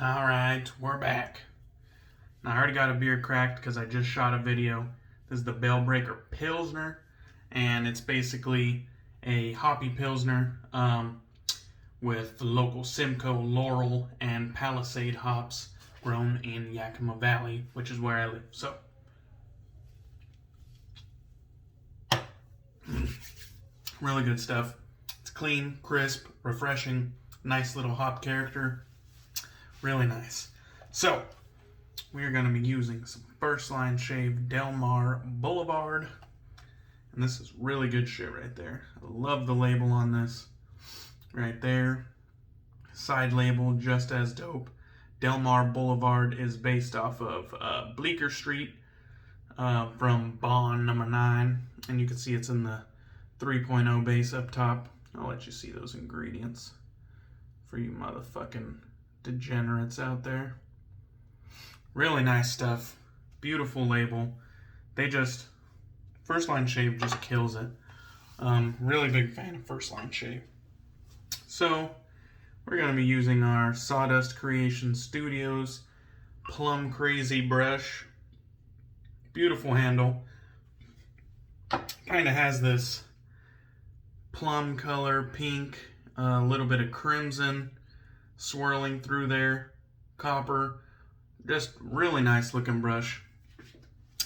Alright, we're back. Now, I already got a beer cracked because I just shot a video. This is the Bellbreaker Pilsner, and it's basically a hoppy Pilsner with the local Simcoe, Laurel, and Palisade hops grown in Yakima Valley, which is where I live. So, really good stuff. It's clean, crisp, refreshing, nice little hop character. Really nice. So, we are going to be using some First Line Shave Delmar Blvd. And this is really good shit right there. I love the label on this. Right there. Side label, just as dope. Delmar Blvd is based off of Bleecker Street from Bond number 9. And you can see it's in the 3.0 base up top. I'll let you see those ingredients for you motherfucking degenerates out there. Really nice stuff. Beautiful label. First Line Shave just kills it. Really big fan of First Line Shave. So, we're going to be using our Sawdust Creation Studios Plum Crazy brush. Beautiful handle. Kind of has this plum color, pink, a little bit of crimson swirling through there, copper. Just really nice looking brush.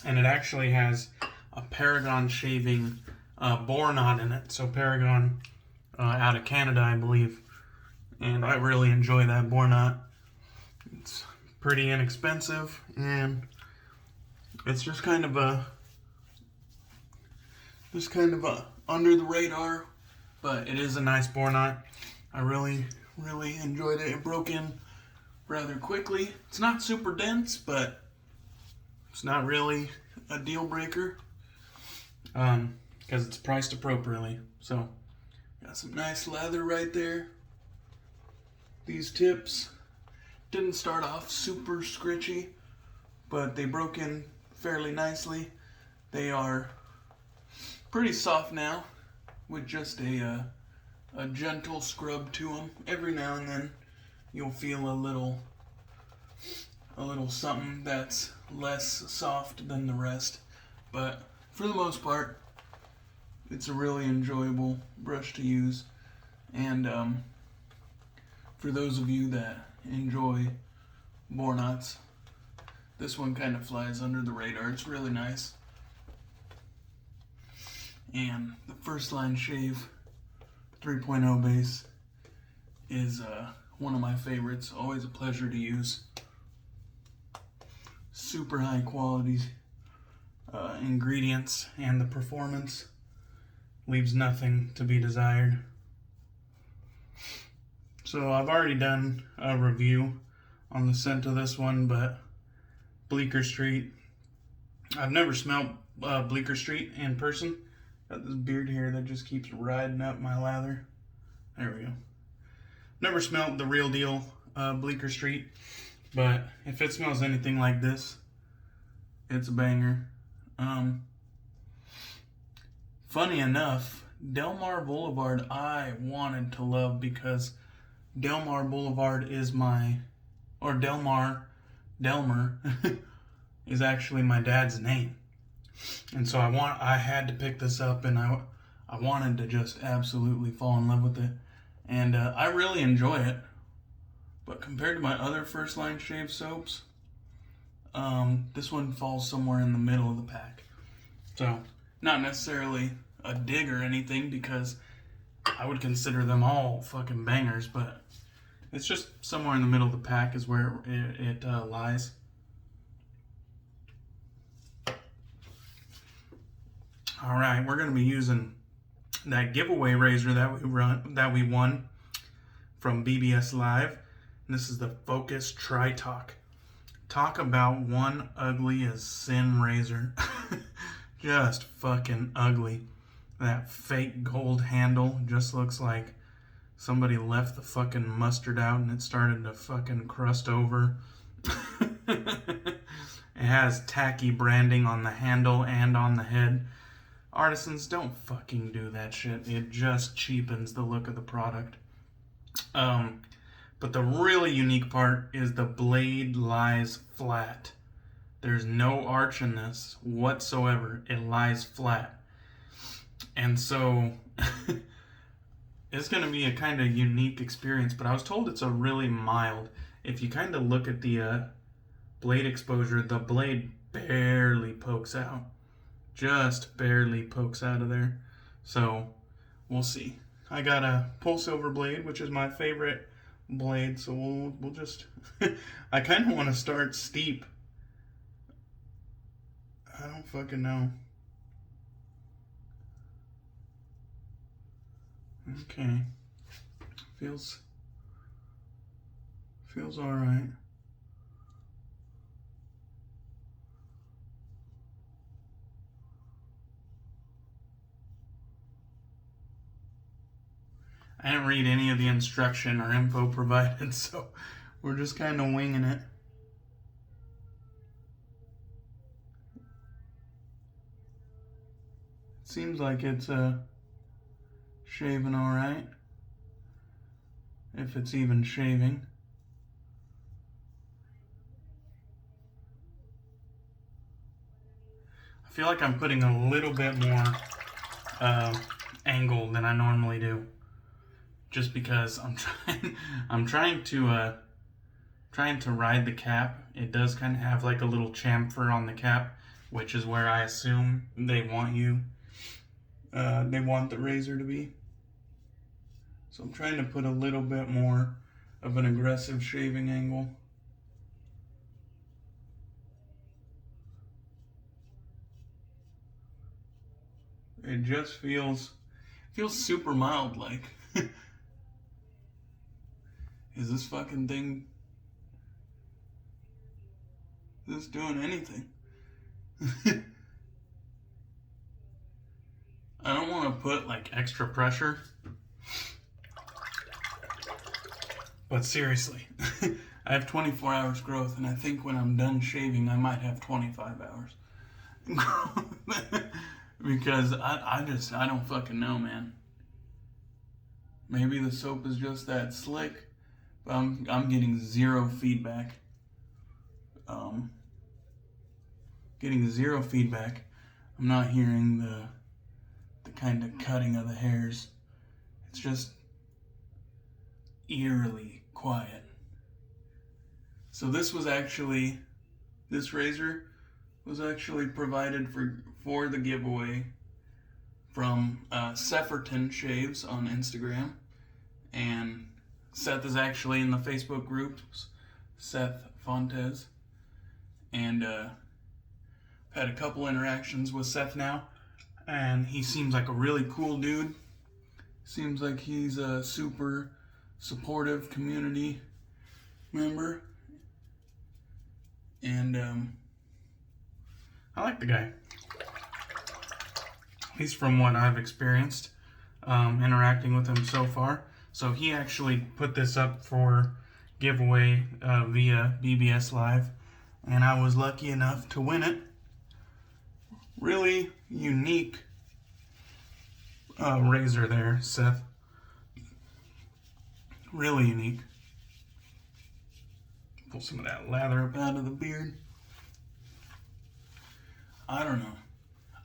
And it actually has a Paragon shaving Boar knot in it. So Paragon out of Canada, I believe. And I really enjoy that Boar knot. It's pretty inexpensive, and it's just kind of a under the radar, but it is a nice Boar knot. I really enjoyed it. It broke in rather quickly. It's not super dense, but it's not really a deal breaker because it's priced appropriately. So, got some nice leather right there. These tips didn't start off super scritchy, but they broke in fairly nicely. They are pretty soft now with just a gentle scrub to them. Every now and then you'll feel a little something that's less soft than the rest, but for the most part it's a really enjoyable brush to use. And for those of you that enjoy Boar knots, this one kind of flies under the radar. It's really nice. And the First Line Shave 3.0 base is one of my favorites. Always a pleasure to use. Super high quality ingredients, and the performance leaves nothing to be desired. So I've already done a review on the scent of this one, but Bleecker Street, I've never smelled Bleecker Street in person. Got this beard here that just keeps riding up my lather. There we go. Never smelled the real deal Bleecker Street, but if it smells anything like this, it's a banger. Funny enough, Delmar Blvd I wanted to love because Delmar Blvd is Delmar is actually my dad's name. And so I had to pick this up, and I wanted to just absolutely fall in love with it. And I really enjoy it. But compared to my other First Line Shave soaps, this one falls somewhere in the middle of the pack. So, not necessarily a dig or anything, because I would consider them all fucking bangers, but it's just somewhere in the middle of the pack is where it lies. All right, we're going to be using that giveaway razor that we won from BBS Live. And this is the Focus Tritok. Talk about one ugly as sin razor. Just fucking ugly. That fake gold handle just looks like somebody left the fucking mustard out and it started to fucking crust over. It has tacky branding on the handle and on the head. Artisans, don't fucking do that shit. It just cheapens the look of the product. But the really unique part is the blade lies flat. There's no arch in this whatsoever. It lies flat. And so it's going to be a kind of unique experience, but I was told it's a really mild. If you kind of look at the blade exposure, the blade barely pokes out. Just barely pokes out of there. So we'll see. I got a Polsilver Blade, which is my favorite blade, so we'll just I kind of want to start steep. I don't fucking know. Okay. Feels all right. I didn't read any of the instruction or info provided, so we're just kind of winging it. Seems like it's shaving all right, if it's even shaving. I feel like I'm putting a little bit more angle than I normally do, just because I'm trying to ride the cap. It does kind of have like a little chamfer on the cap, which is where I assume they want the razor to be. So I'm trying to put a little bit more of an aggressive shaving angle. It just feels super mild, like. Is this fucking thing, is this doing anything? I don't want to put like extra pressure, but seriously, I have 24 hours growth, and I think when I'm done shaving, I might have 25 hours growth. Because I don't fucking know, man. Maybe the soap is just that slick, but I'm getting zero feedback. Getting zero feedback. I'm not hearing the kind of cutting of the hairs. It's just eerily quiet. So this razor was actually provided for the giveaway from Sepherton Shaves on Instagram, and Seth is actually in the Facebook groups, Seth Fontes, and had a couple interactions with Seth now, and he seems like a really cool dude. Seems like he's a super supportive community member, and I like the guy. At least from what I've experienced interacting with him so far. So he actually put this up for giveaway via BBS Live, and I was lucky enough to win it. Really unique razor there, Seth. Really unique. Pull some of that lather up out of the beard. I don't know.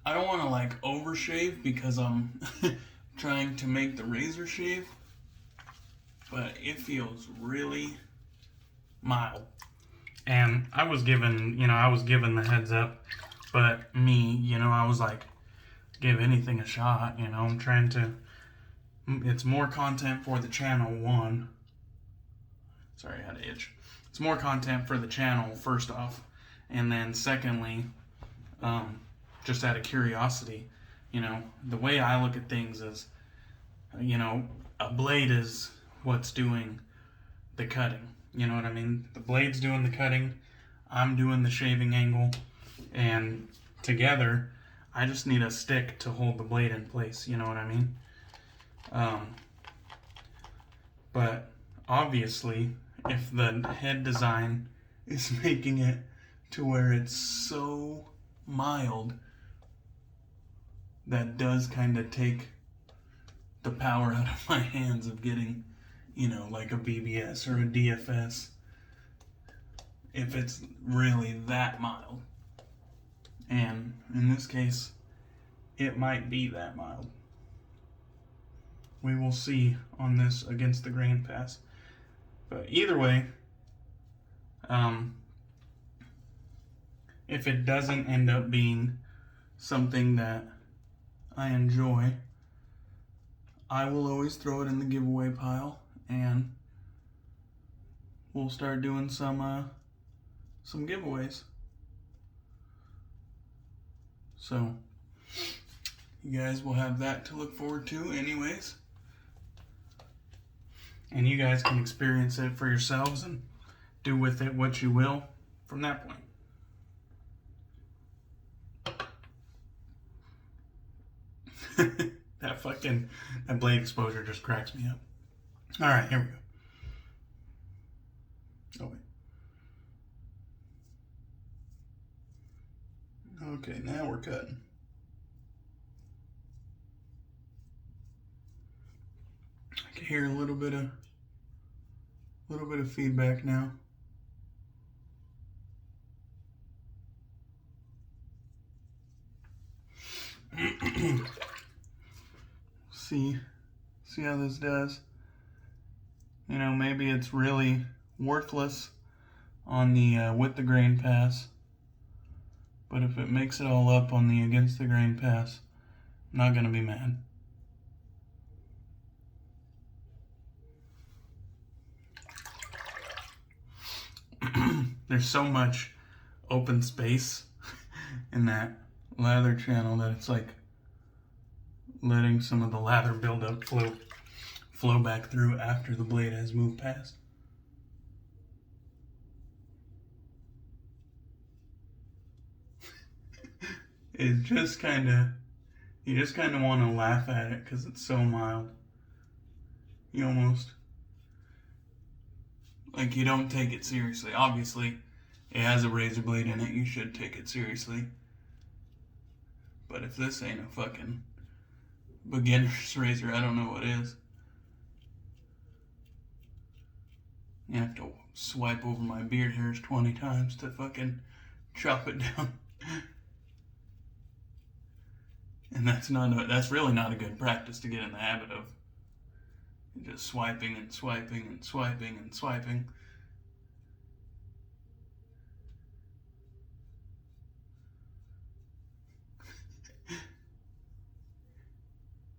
I don't want to like overshave because I'm trying to make the razor shave, but it feels really mild. And I was given the heads up, but me, I was like, give anything a shot, I'm trying to, it's more content for the channel, one. Sorry, I had an itch. It's more content for the channel, first off, and then secondly, just out of curiosity, the way I look at things is, a blade is what's doing the cutting. You know what I mean? The blade's doing the cutting, I'm doing the shaving angle, and together, I just need a stick to hold the blade in place, you know what I mean? But obviously, if the head design is making it to where it's so mild, that does kind of take the power out of my hands of getting, you know, like a BBS or a DFS, if it's really that mild. And in this case, it might be that mild. We will see on this against the grain pass. But either way, if it doesn't end up being something that I enjoy, I will always throw it in the giveaway pile, and we'll start doing some giveaways. So you guys will have that to look forward to anyways. And you guys can experience it for yourselves and do with it what you will from that point. that blade exposure just cracks me up. All right, here we go. Oh, wait. Okay, now we're cutting. I can hear a little bit of feedback now. See how this does. You know, maybe it's really worthless on the with the grain pass, but if it makes it all up on the against the grain pass, I'm not gonna be mad. There's so much open space in that lather channel that it's like letting some of the lather buildup flow back through after the blade has moved past. It's just you just kind of want to laugh at it because it's so mild. You almost, like, you don't take it seriously. Obviously, it has a razor blade in it. You should take it seriously. But if this ain't a fucking beginner's razor, I don't know what is. You have to swipe over my beard hairs 20 times to fucking chop it down. And that's really not a good practice to get in the habit of. You're just swiping and swiping and swiping and swiping.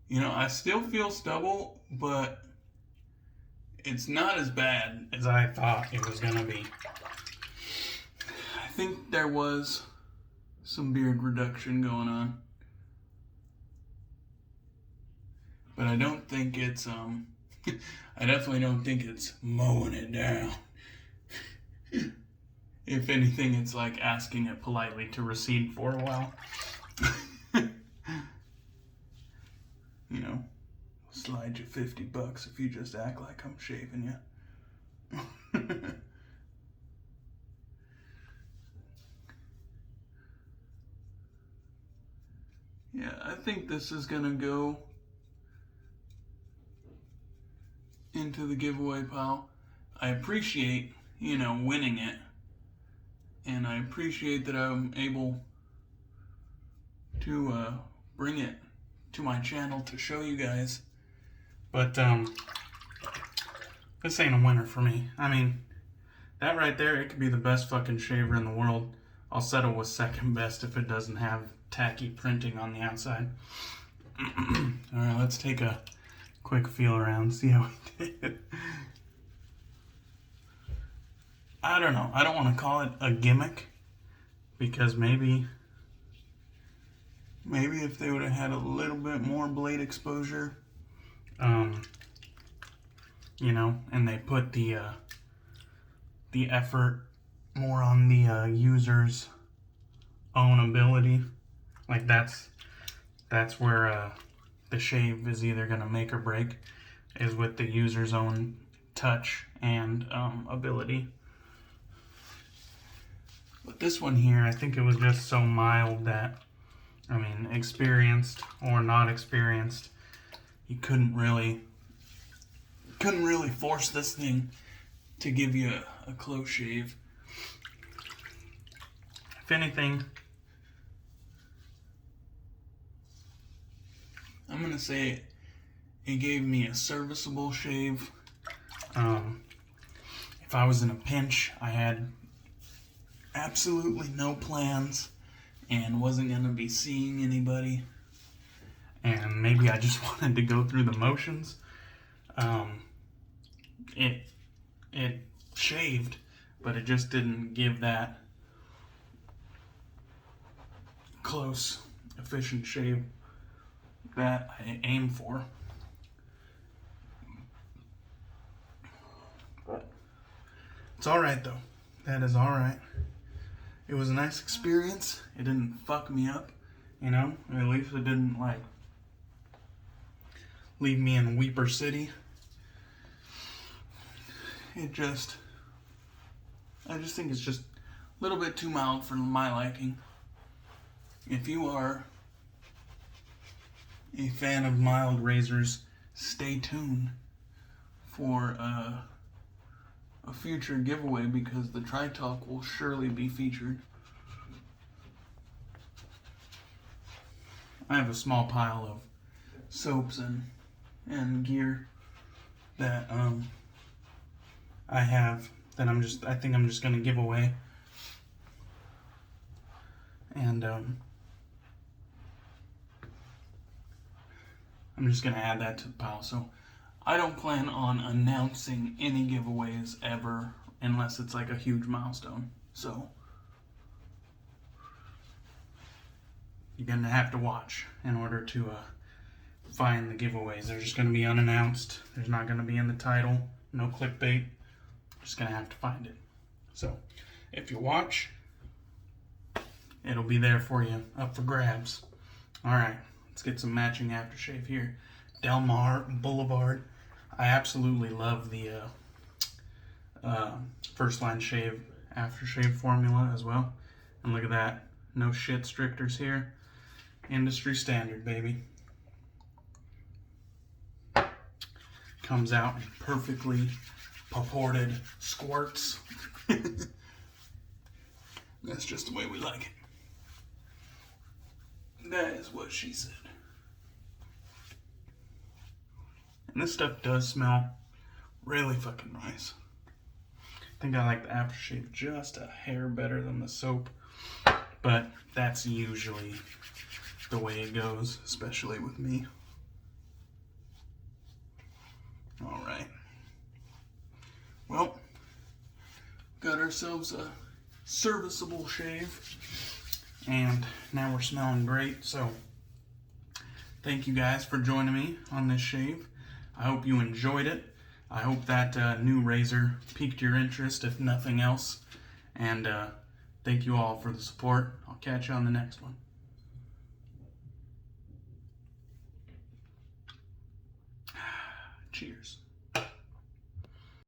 You know, I still feel stubble, but it's not as bad as I thought it was gonna be. I think there was some beard reduction going on. But I don't think it's, I definitely don't think it's mowing it down. If anything, it's like asking it politely to recede for a while. You know, slide you $50 if you just act like I'm shaving you. Yeah, I think this is gonna go into the giveaway pile. I appreciate, you know, winning it. And I appreciate that I'm able to bring it to my channel to show you guys. But this ain't a winner for me. I mean, that right there, it could be the best fucking shaver in the world. I'll settle with second best if it doesn't have tacky printing on the outside. Alright, let's take a quick feel around, see how we did. I don't know. I don't want to call it a gimmick, because maybe if they would have had a little bit more blade exposure, you know, and they put the effort more on the user's own ability, like that's where the shave is either going to make or break, is with the user's own touch and ability. But this one here, I think it was just so mild that, I mean, experienced or not experienced, you couldn't really couldn't really force this thing to give you a close shave. If anything, I'm gonna say it gave me a serviceable shave. If I was in a pinch, I had absolutely no plans and wasn't gonna be seeing anybody, and maybe I just wanted to go through the motions, it shaved, but it just didn't give that close, efficient shave that I aim for. But it's alright though. That is alright. It was a nice experience. It didn't fuck me up, you know? Or at least it didn't, like, leave me in Weeper City. I just think it's just a little bit too mild for my liking. If you are a fan of mild razors, stay tuned for a future giveaway, because the Tritok will surely be featured. I have a small pile of soaps and gear that I have that I think I'm just gonna give away. And I'm just gonna add that to the pile. So I don't plan on announcing any giveaways ever unless it's like a huge milestone. So you're gonna have to watch in order to find the giveaways. They're just gonna be unannounced. There's not gonna be in the title. No clickbait. Just gonna have to find it. So if you watch, it'll be there for you, up for grabs. All right, let's get some matching aftershave here. Delmar Blvd. I absolutely love the First Line Shave aftershave formula as well. And look at that, no shit strictors here. Industry standard, baby. Comes out in perfectly purported squirts. That's just the way we like it. That is what she said. And this stuff does smell really fucking nice. I think I like the aftershave just a hair better than the soap, but that's usually the way it goes, especially with me. All right. Well, got ourselves a serviceable shave, and now we're smelling great. So thank you guys for joining me on this shave. I hope you enjoyed it. I hope that new razor piqued your interest, if nothing else. And thank you all for the support. I'll catch you on the next one. Cheers.